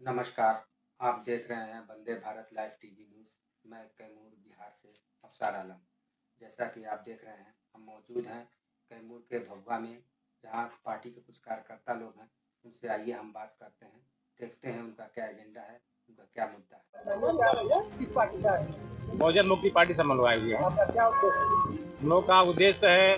नमस्कार, आप देख रहे हैं Vande Bharat live TV news. मैं कैमूर बिहार से अफसर आलम। जैसा कि आप देख रहे हैं, हम मौजूद हैं कैमूर के भभुआ में, जहां पार्टी के कुछ कार्यकर्ता लोग हैं। उनसे आइए हम बात करते हैं, देखते हैं उनका क्या एजेंडा है, उनका क्या मुद्दा है। किस पार्टी का है? बहुजन मुक्ति पार्टी से मंगवाए हुए हैं। आपका क्या उद्देश्य है? हम लोग का उद्देश्य है,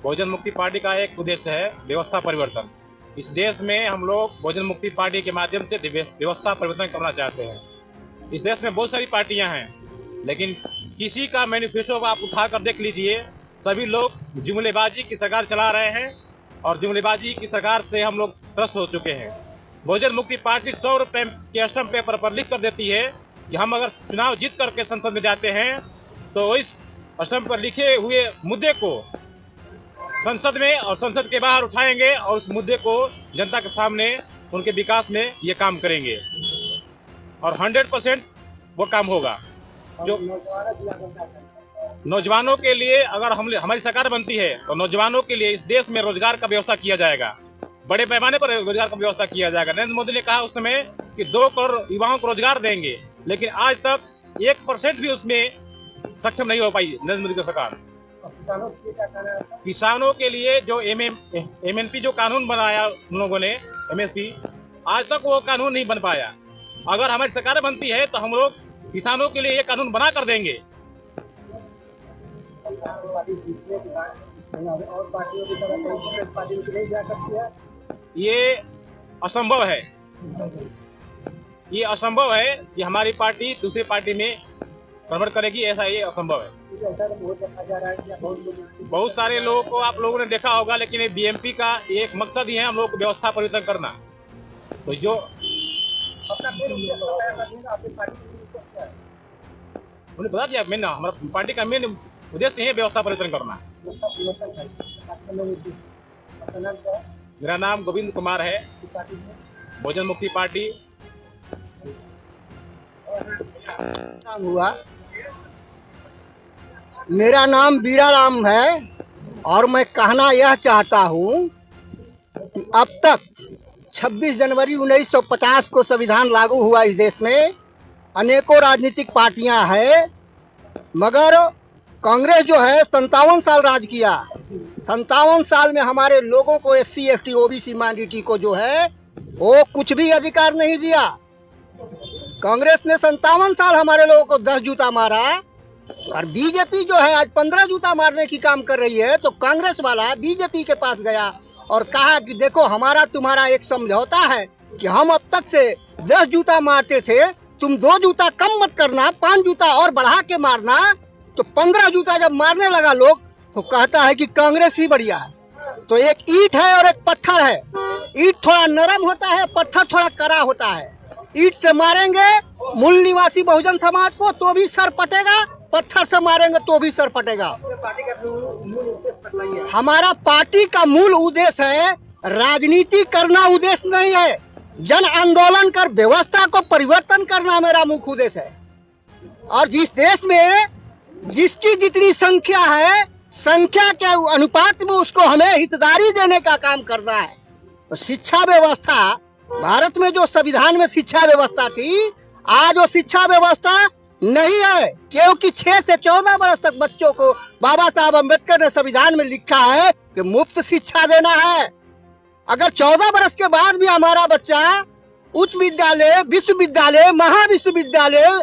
बहुजन मुक्ति पार्टी का एक उद्देश्य है व्यवस्था परिवर्तन। इस देश में हम लोग बहुजन मुक्ति पार्टी के माध्यम से व्यवस्था परिवर्तन करना चाहते हैं। इस देश में बहुत सारी पार्टियां हैं, लेकिन किसी का मैनिफेस्टो आप उठाकर देख लीजिए, सभी लोग जुमलेबाजी की सरकार चला रहे हैं और जुमलेबाजी की सरकार से हम लोग त्रस्त हो चुके हैं। बहुजन मुक्ति पार्टी 100 रुपए के स्टैम्प पेपर पर लिख कर देती है कि हम अगर चुनाव जीत करके संसद में जाते हैं तो इस स्टैम्प पर लिखे हुए मुद्दे को संसद में और संसद के बाहर उठाएंगे और उस मुद्दे को जनता के सामने उनके विकास में ये काम करेंगे और 100% वो काम होगा। जो नौजवानों के लिए अगर हमारी सरकार बनती है तो नौजवानों के लिए इस देश में रोजगार का व्यवस्था किया जाएगा, बड़े पैमाने पर रोजगार का व्यवस्था किया जाएगा। नरेंद्र मोदी ने कहा उस समय कि 2 करोड़ युवाओं को रोजगार देंगे, लेकिन आज तक 1% भी उसमें सक्षम नहीं हो पाई नरेंद्र मोदी की सरकार। किसानों के लिए जो MNP जो कानून बनाया उन लोगों ने, MSP, आज तक वो कानून नहीं बन पाया। अगर हमारी सरकार बनती है तो हम लोग किसानों के लिए ये कानून बना कर देंगे। ये असंभव है, ये असंभव है कि हमारी पार्टी दूसरी पार्टी में कन्वर्ट करेगी, ऐसा ये असंभव है। बहुत सारे लोगों को आप लोगों ने देखा होगा, लेकिन ये BMP का एक मकसद ही है हम लोग को व्यवस्था परिवर्तन करना। तो जो उन्हें बता दिया, मैंने हमारा पार्टी का मेन उद्देश्य है व्यवस्था परिवर्तन करना। मेरा नाम गोविंद कुमार है, बहुजन मुक्ति पार्टी। हुआ, मेरा नाम बीरा राम है और मैं कहना यह चाहता हूँ कि अब तक 26 जनवरी 1950 को संविधान लागू हुआ इस देश में। अनेकों राजनीतिक पार्टियां हैं, मगर कांग्रेस जो है 57 साल राज किया। 57 साल में हमारे लोगों को SC ST OBC माइनॉरिटी को जो है वो कुछ भी अधिकार नहीं दिया। कांग्रेस ने 57 साल हमारे लोगों को 10 जूता मारा और बीजेपी जो है आज 15 जूता मारने की काम कर रही है। तो कांग्रेस वाला बीजेपी के पास गया और कहा कि देखो हमारा तुम्हारा एक समझौता है कि हम अब तक से 10 जूता मारते थे, तुम 2 जूता कम मत करना, 5 जूता और बढ़ा के मारना। तो 15 जूता जब मारने लगा लोग तो कहता है कि कांग्रेस ही बढ़िया है। तो एक ईंट है और एक पत्थर है, ईंट थोड़ा नरम होता है, पत्थर थोड़ा कड़ा होता है। ईंट से मारेंगे मूल निवासी बहुजन समाज को तो भी सर पटेगा, पत्थर से मारेंगे तो भी सर पटेगा। हमारा पार्टी का मूल उद्देश्य है राजनीति करना, उद्देश्य नहीं है। जन आंदोलन कर व्यवस्था को परिवर्तन करना मेरा मुख्य उद्देश्य है। और जिस देश में जिसकी जितनी संख्या है, संख्या के अनुपात में उसको हमें हितधारी देने का काम करना है। तो शिक्षा व्यवस्था, भारत में जो संविधान में शिक्षा व्यवस्था थी, आज वो शिक्षा व्यवस्था नहीं है, क्योंकि 6 से 14 वर्ष तक बच्चों को बाबा साहब अम्बेडकर ने संविधान में लिखा है कि मुफ्त शिक्षा देना है। अगर 14 वर्ष के बाद भी हमारा बच्चा उच्च विद्यालय, विश्वविद्यालय, महाविश्वविद्यालय,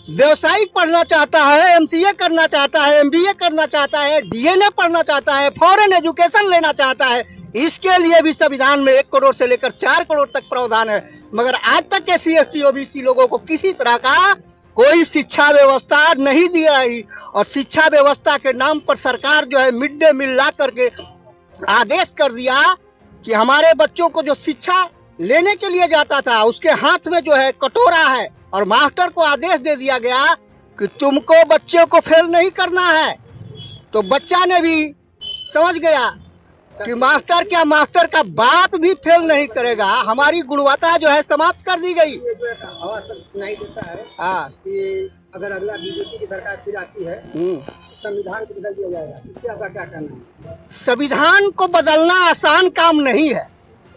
व्यवसायिक पढ़ना चाहता है, MCA करना चाहता है, MBA करना चाहता है, DNA पढ़ना चाहता है, फॉरेन एजुकेशन लेना चाहता है, इसके लिए भी संविधान में 1 करोड़ से लेकर 4 करोड़ तक प्रावधान है। मगर आज तक SC ST OBC लोगों को किसी तरह का कोई शिक्षा व्यवस्था नहीं दी गई। और शिक्षा व्यवस्था के नाम पर सरकार जो है मिड डे मील ला करके आदेश कर दिया कि हमारे बच्चों को जो शिक्षा लेने के लिए जाता था उसके हाथ में जो है कटोरा है, और मास्टर को आदेश दे दिया गया कि तुमको बच्चों को फेल नहीं करना है। तो बच्चा ने भी समझ गया कि मास्टर क्या, मास्टर का बाप भी फेल नहीं करेगा। हमारी गुणवत्ता जो है समाप्त कर दी गई। नहीं देता है हाँ कि अगर अगला बीजेपी की सरकार फिर आती है संविधान को बदल दिया जाएगा, इससे आपका क्या कहना है? संविधान को बदलना आसान काम नहीं है।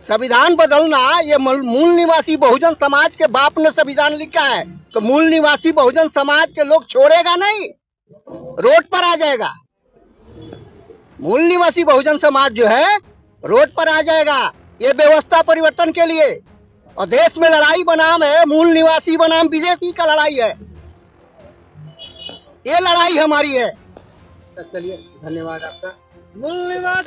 संविधान बदलना, ये मूल निवासी बहुजन समाज के बाप ने संविधान लिखा है, तो मूल निवासी बहुजन समाज के लोग छोड़ेगा नहीं, रोड पर आ जाएगा। मूल निवासी बहुजन समाज जो है रोड पर आ जाएगा ये व्यवस्था परिवर्तन के लिए। और देश में लड़ाई बनाम है मूल निवासी बनाम विदेशी का लड़ाई है, ये लड़ाई हमारी है। चलिए, धन्यवाद आपका। मूल निवासी